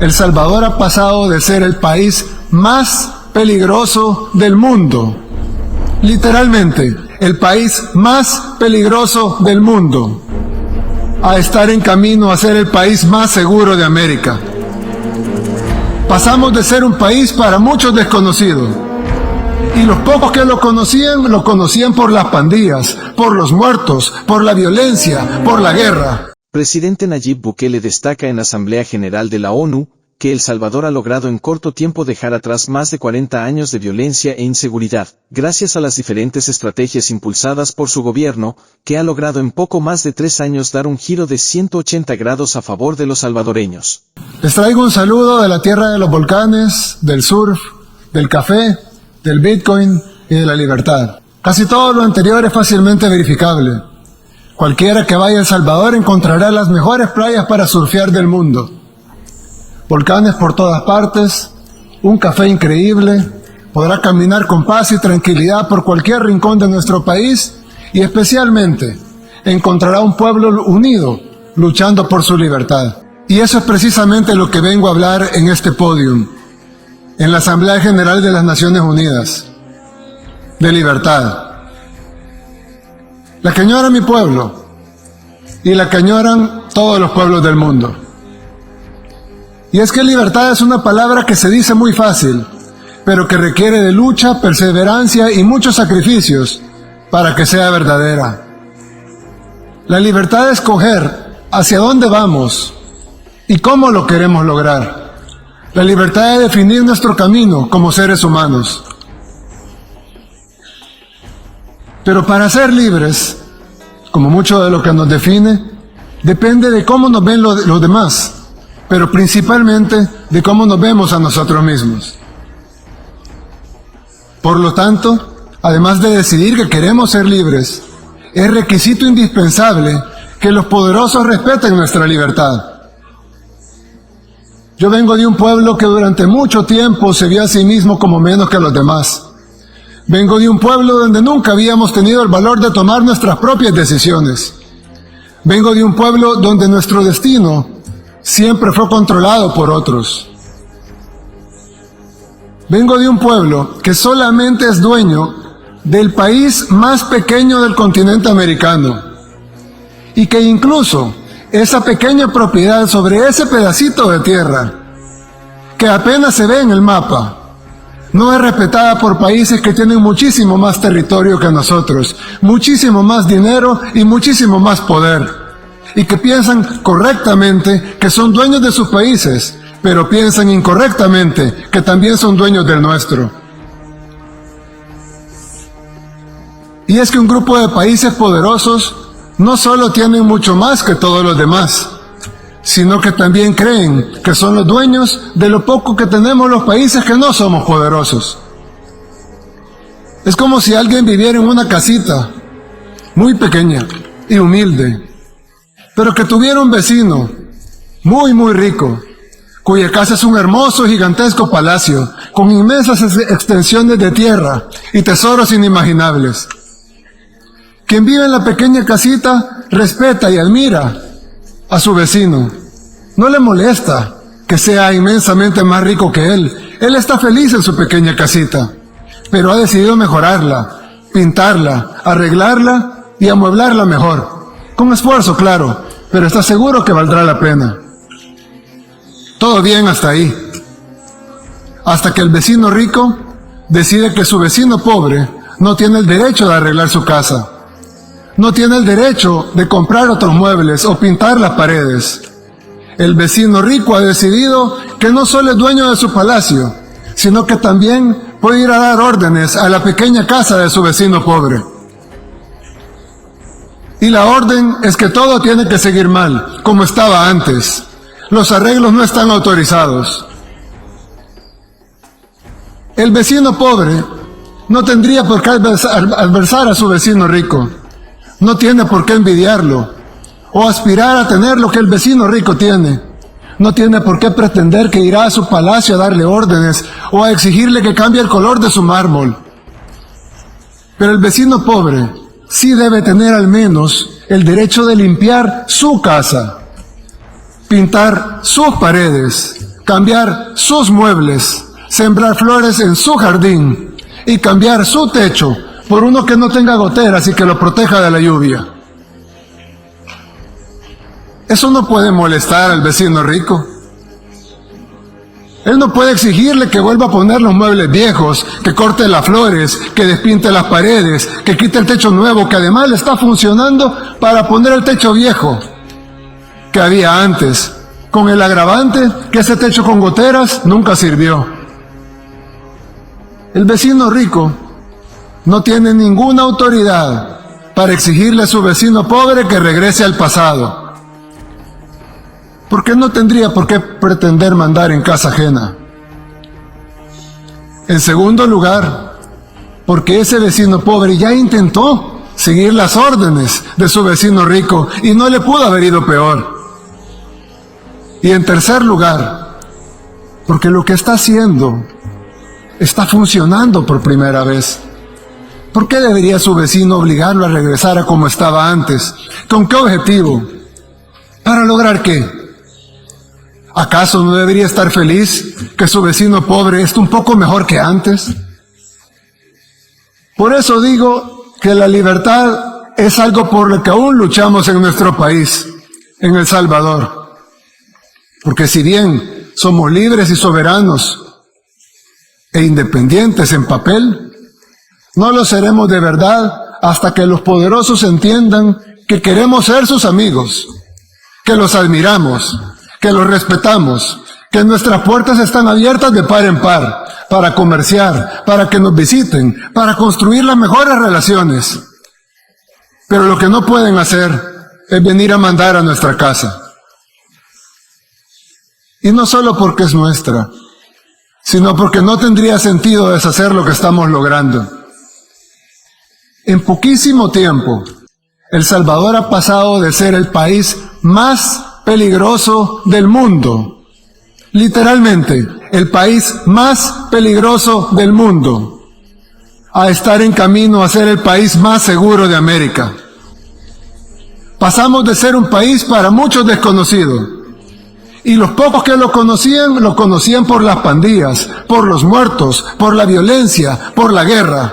El Salvador ha pasado de ser el país más peligroso del mundo, literalmente, el país más peligroso del mundo, a estar en camino a ser el país más seguro de América. Pasamos de ser un país para muchos desconocido, y los pocos que lo conocían por las pandillas, por los muertos, por la violencia, por la guerra. Presidente Nayib Bukele destaca en Asamblea General de la ONU que El Salvador ha logrado en corto tiempo dejar atrás más de 40 años de violencia e inseguridad, gracias a las diferentes estrategias impulsadas por su gobierno, que ha logrado en poco más de 3 años dar un giro de 180 grados a favor de los salvadoreños. Les traigo un saludo de la tierra de los volcanes, del surf, del café, del Bitcoin y de la libertad. Casi todo lo anterior es fácilmente verificable. Cualquiera que vaya a El Salvador encontrará las mejores playas para surfear del mundo. Volcanes por todas partes, un café increíble, podrá caminar con paz y tranquilidad por cualquier rincón de nuestro país y especialmente encontrará un pueblo unido, luchando por su libertad. Y eso es precisamente lo que vengo a hablar en este podium, en la Asamblea General de las Naciones Unidas, de libertad. La que añora mi pueblo y la que añoran todos los pueblos del mundo. Y es que libertad es una palabra que se dice muy fácil, pero que requiere de lucha, perseverancia y muchos sacrificios para que sea verdadera. La libertad de escoger hacia dónde vamos y cómo lo queremos lograr. La libertad de definir nuestro camino como seres humanos. Pero para ser libres, como mucho de lo que nos define, depende de cómo nos ven los demás, pero principalmente de cómo nos vemos a nosotros mismos. Por lo tanto, además de decidir que queremos ser libres, es requisito indispensable que los poderosos respeten nuestra libertad. Yo vengo de un pueblo que durante mucho tiempo se vio a sí mismo como menos que los demás. Vengo de un pueblo donde nunca habíamos tenido el valor de tomar nuestras propias decisiones. Vengo de un pueblo donde nuestro destino siempre fue controlado por otros. Vengo de un pueblo que solamente es dueño del país más pequeño del continente americano y que incluso esa pequeña propiedad sobre ese pedacito de tierra, que apenas se ve en el mapa, no es respetada por países que tienen muchísimo más territorio que nosotros, muchísimo más dinero y muchísimo más poder, y que piensan correctamente que son dueños de sus países, pero piensan incorrectamente que también son dueños del nuestro. Y es que un grupo de países poderosos no solo tienen mucho más que todos los demás, sino que también creen que son los dueños de lo poco que tenemos los países que no somos poderosos. Es como si alguien viviera en una casita muy pequeña y humilde, pero que tuviera un vecino muy rico, cuya casa es un hermoso, gigantesco palacio, con inmensas extensiones de tierra y tesoros inimaginables. Quien vive en la pequeña casita respeta y admira a su vecino. No le molesta que sea inmensamente más rico que él. Él está feliz en su pequeña casita, pero ha decidido mejorarla, pintarla, arreglarla y amueblarla mejor. Con esfuerzo, claro, pero está seguro que valdrá la pena. Todo bien hasta ahí. Hasta que el vecino rico decide que su vecino pobre no tiene el derecho de arreglar su casa. No tiene el derecho de comprar otros muebles o pintar las paredes. El vecino rico ha decidido que no solo es dueño de su palacio, sino que también puede ir a dar órdenes a la pequeña casa de su vecino pobre. Y la orden es que todo tiene que seguir mal, como estaba antes. Los arreglos no están autorizados. El vecino pobre no tendría por qué adversar a su vecino rico. No tiene por qué envidiarlo o aspirar a tener lo que el vecino rico tiene. No tiene por qué pretender que irá a su palacio a darle órdenes o a exigirle que cambie el color de su mármol. Pero el vecino pobre sí debe tener al menos el derecho de limpiar su casa, pintar sus paredes cambiar sus muebles, sembrar flores en su jardín y cambiar su techo por uno que no tenga goteras y que lo proteja de la lluvia. Eso no puede molestar al vecino rico. Él no puede exigirle que vuelva a poner los muebles viejos, que corte las flores, que despinte las paredes, que quite el techo nuevo, que además le está funcionando para poner el techo viejo que había antes, con el agravante que ese techo con goteras nunca sirvió. El vecino rico no tiene ninguna autoridad para exigirle a su vecino pobre que regrese al pasado, porque no tendría por qué pretender mandar en casa ajena. En segundo lugar, porque ese vecino pobre ya intentó seguir las órdenes de su vecino rico y no le pudo haber ido peor. Y en tercer lugar, porque lo que está haciendo está funcionando por primera vez. ¿Por qué debería su vecino obligarlo a regresar a como estaba antes? ¿Con qué objetivo? ¿Para lograr qué? ¿Acaso no debería estar feliz que su vecino pobre esté un poco mejor que antes? Por eso digo que la libertad es algo por lo que aún luchamos en nuestro país, en El Salvador. Porque si bien somos libres y soberanos e independientes en papel, no lo seremos de verdad hasta que los poderosos entiendan que queremos ser sus amigos, que los admiramos, que los respetamos, que nuestras puertas están abiertas de par en par para comerciar, para que nos visiten, para construir las mejores relaciones. Pero lo que no pueden hacer es venir a mandar a nuestra casa. Y no solo porque es nuestra, sino porque no tendría sentido deshacer lo que estamos logrando. En poquísimo tiempo, El Salvador ha pasado de ser el país más peligroso del mundo, literalmente, el país más peligroso del mundo, a estar en camino a ser el país más seguro de América. Pasamos de ser un país para muchos desconocido, y los pocos que lo conocían por las pandillas, por los muertos, por la violencia, por la guerra.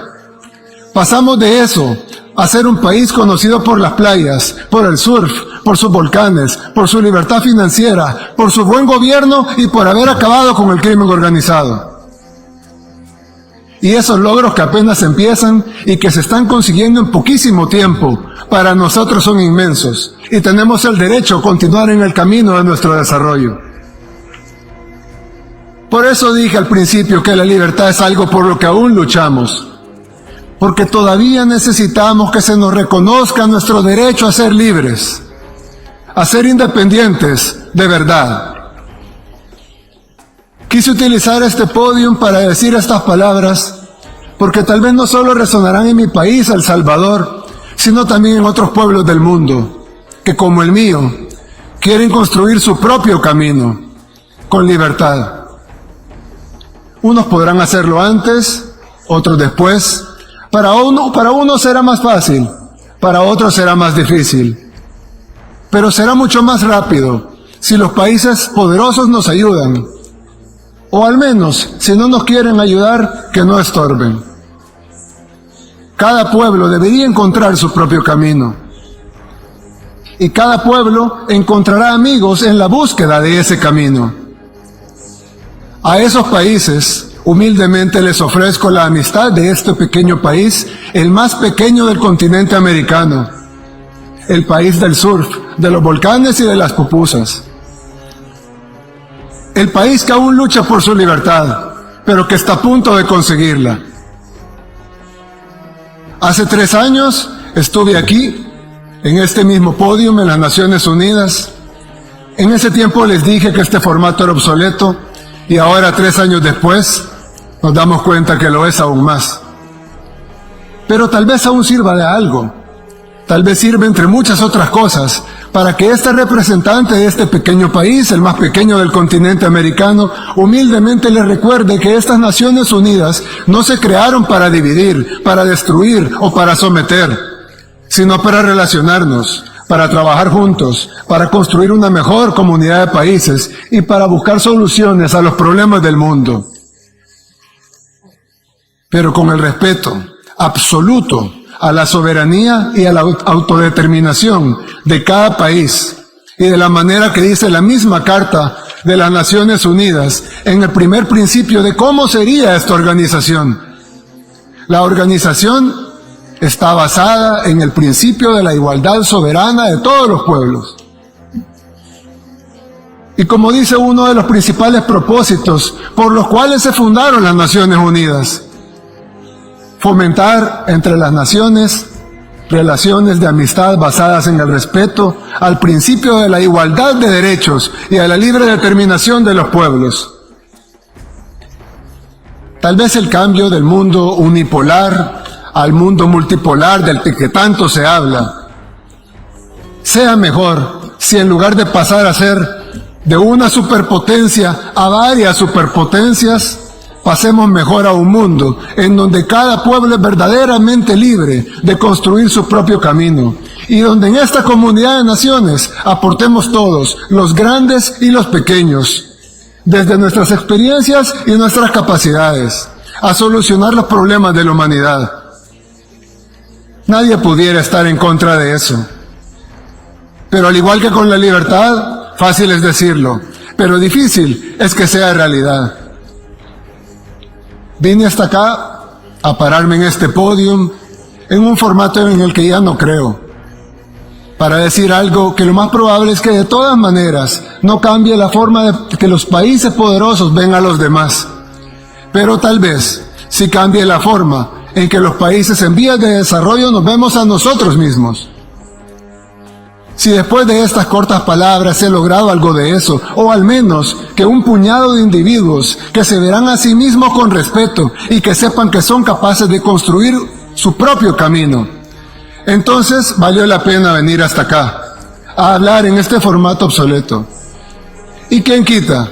Pasamos de eso a ser un país conocido por las playas, por el surf, por sus volcanes, por su libertad financiera, por su buen gobierno y por haber acabado con el crimen organizado. Y esos logros que apenas empiezan y que se están consiguiendo en poquísimo tiempo, para nosotros son inmensos y tenemos el derecho a continuar en el camino de nuestro desarrollo. Por eso dije al principio que la libertad es algo por lo que aún luchamos, porque todavía necesitamos que se nos reconozca nuestro derecho a ser libres, a ser independientes de verdad. Quise utilizar este podio para decir estas palabras, porque tal vez no solo resonarán en mi país, El Salvador, sino también en otros pueblos del mundo, que como el mío, quieren construir su propio camino, con libertad. Unos podrán hacerlo antes, otros después. Para uno será más fácil, para otros será más difícil. Pero será mucho más rápido si los países poderosos nos ayudan. O al menos, si no nos quieren ayudar, que no estorben. Cada pueblo debería encontrar su propio camino. Y cada pueblo encontrará amigos en la búsqueda de ese camino. A esos países, humildemente les ofrezco la amistad de este pequeño país, el más pequeño del continente americano, el país del surf, de los volcanes y de las pupusas. El país que aún lucha por su libertad, pero que está a punto de conseguirla. Hace 3 años estuve aquí, en este mismo podio en las Naciones Unidas. En ese tiempo les dije que este formato era obsoleto, y ahora 3 años después nos damos cuenta que lo es aún más. Pero tal vez aún sirva de algo. Tal vez sirve entre muchas otras cosas para que este representante de este pequeño país, el más pequeño del continente americano, humildemente les recuerde que estas Naciones Unidas no se crearon para dividir, para destruir o para someter, sino para relacionarnos, para trabajar juntos, para construir una mejor comunidad de países y para buscar soluciones a los problemas del mundo. Pero con el respeto absoluto a la soberanía y a la autodeterminación de cada país y de la manera que dice la misma Carta de las Naciones Unidas en el primer principio de cómo sería esta organización. La organización está basada en el principio de la igualdad soberana de todos los pueblos. Y como dice uno de los principales propósitos por los cuales se fundaron las Naciones Unidas, fomentar entre las naciones relaciones de amistad basadas en el respeto al principio de la igualdad de derechos y a la libre determinación de los pueblos. Tal vez el cambio del mundo unipolar al mundo multipolar del que tanto se habla sea mejor si en lugar de pasar a ser de una superpotencia a varias superpotencias, pasemos mejor a un mundo en donde cada pueblo es verdaderamente libre de construir su propio camino y donde en esta comunidad de naciones aportemos todos, los grandes y los pequeños, desde nuestras experiencias y nuestras capacidades, a solucionar los problemas de la humanidad. Nadie pudiera estar en contra de eso. Pero al igual que con la libertad, fácil es decirlo, pero difícil es que sea realidad. Vine hasta acá a pararme en este podium en un formato en el que ya no creo, para decir algo que lo más probable es que de todas maneras no cambie la forma de que los países poderosos ven a los demás, pero tal vez sí cambie la forma en que los países en vías de desarrollo nos vemos a nosotros mismos. Si después de estas cortas palabras se ha logrado algo de eso, o al menos que un puñado de individuos que se verán a sí mismos con respeto y que sepan que son capaces de construir su propio camino, entonces valió la pena venir hasta acá, a hablar en este formato obsoleto. ¿Y quién quita?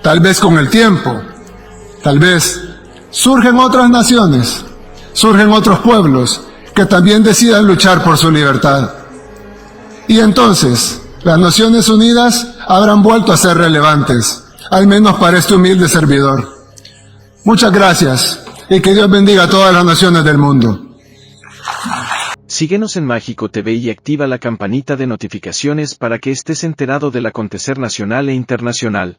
Tal vez con el tiempo, tal vez surgen otras naciones, surgen otros pueblos que también decidan luchar por su libertad. Y entonces, las Naciones Unidas habrán vuelto a ser relevantes, al menos para este humilde servidor. Muchas gracias, y que Dios bendiga a todas las naciones del mundo. Síguenos en Mágico TV y activa la campanita de notificaciones para que estés enterado del acontecer nacional e internacional.